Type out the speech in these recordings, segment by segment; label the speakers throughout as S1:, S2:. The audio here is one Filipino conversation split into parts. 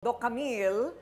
S1: Doc Camille,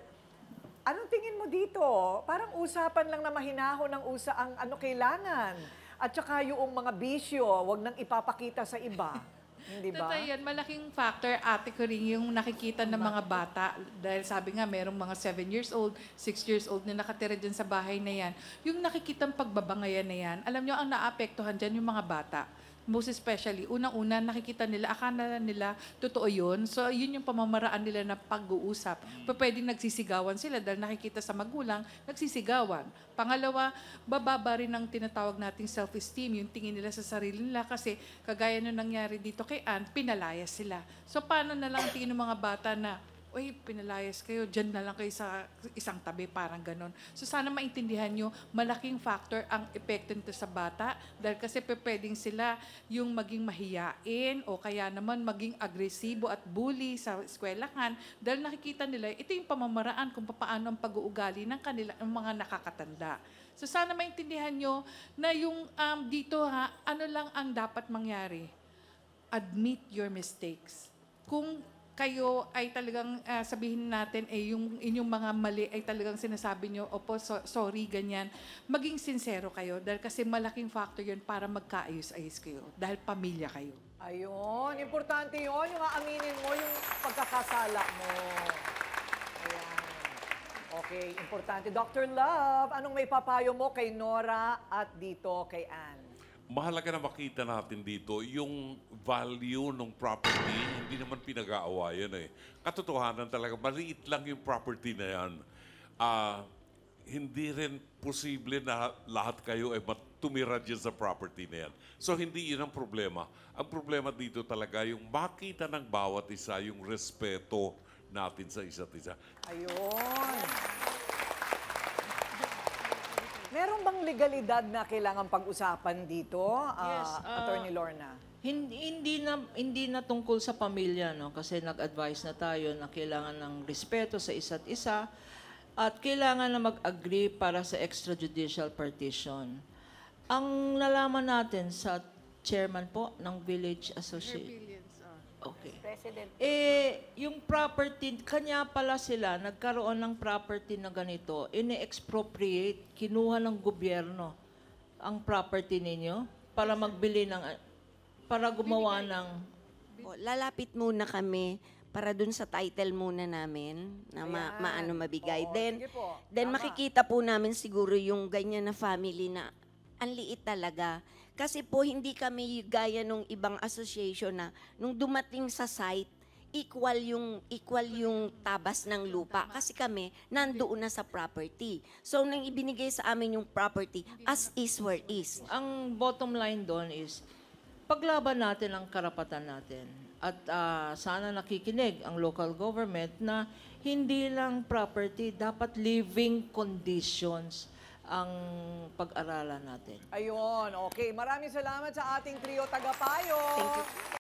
S1: anong tingin mo dito? Parang usapan lang na mahinahon ng ang ano kailangan. At saka yung mga bisyo, wag nang ipapakita sa iba. Hindi ba?
S2: Totoo yan. Malaking factor, ate ko rin, yung nakikita ng mga bata. Dahil sabi nga, merong mga 7 years old, 6 years old na nakatira dyan sa bahay na yan. Yung nakikitang pagbabangayan na yan, alam nyo, ang naapektuhan dyan yung mga bata. Most especially, unang-una, nakikita nila, akala nila, totoo yun. So, yun yung pamamaraan nila na pag-uusap. Pwedeng nagsisigawan sila dahil nakikita sa magulang, nagsisigawan. Pangalawa, bababa rin ang tinatawag nating self-esteem, yung tingin nila sa sarili nila kasi kagaya nung nangyari dito kay Ann, pinalayas sila. So, paano na lang ang tingin ng mga bata na, uy, pinalayas kayo, dyan na lang kayo sa isang tabi, parang ganon. So sana maintindihan nyo, malaking factor ang epekto nito sa bata dahil kasi pwedeng sila yung maging mahiyain o kaya naman maging agresibo at bully sa eskwelahan dahil nakikita nila, ito yung pamamaraan kung paano ang pag-uugali ng ng mga nakakatanda. So sana maintindihan nyo na yung dito ano lang ang dapat mangyari? Admit your mistakes. Kung kayo ay talagang sabihin natin yung inyong mga mali ay talagang sinasabi nyo, opo, sorry, ganyan. Maging sincero kayo dahil kasi malaking factor yun para magkaayos-ayos kayo dahil pamilya kayo.
S1: Ayun, importante yun, yung aaminin mo yung pagkakasala mo. Ayan. Okay, importante. Dr. Love, anong may papayo mo kay Nora at dito kay Ann?
S3: Mahalaga na makita natin dito yung value ng property, hindi naman pinag-aawayan eh. Katotohanan talaga, maliit lang yung property na yan. Hindi rin posible na lahat kayo ay tumira dyan sa property na yan. So hindi yun ang problema. Ang problema dito talaga yung makita ng bawat isa, yung respeto natin sa isa't isa.
S1: Ayun. Meron bang legalidad na kailangan pag-usapan dito,
S4: Yes,
S1: Attorney Lorna?
S4: Hindi na tungkol sa pamilya, no? Kasi nag-advise na tayo na kailangan ng respeto sa isa't isa at kailangan na mag-agree para sa extrajudicial partition. Ang nalaman natin sa chairman po ng Village Association. Okay.
S5: President.
S4: Yung property, kanya pala sila nagkaroon ng property na ganito, ini-expropriate, kinuha ng gobyerno ang property ninyo para magbili ng, para gumawa ng...
S5: Lalapit muna kami para dun sa title muna namin na
S1: Ayan.
S5: mabigay.
S1: Oo,
S5: Then
S1: sige po.
S5: then
S1: Tama.
S5: makikita po namin siguro yung ganyan na family na ang liit talaga. Kasi po hindi kami gaya nung ibang association na nung dumating sa site, equal yung tabas ng lupa. Kasi kami, nandoon na sa property. So, nang ibinigay sa amin yung property, as is where is.
S4: Ang bottom line doon is, paglaban natin ang karapatan natin. At sana nakikinig ang local government na hindi lang property, dapat living conditions ang pag-aralan natin.
S1: Ayun, okay. Maraming salamat sa ating trio tagapayo.
S5: Thank you.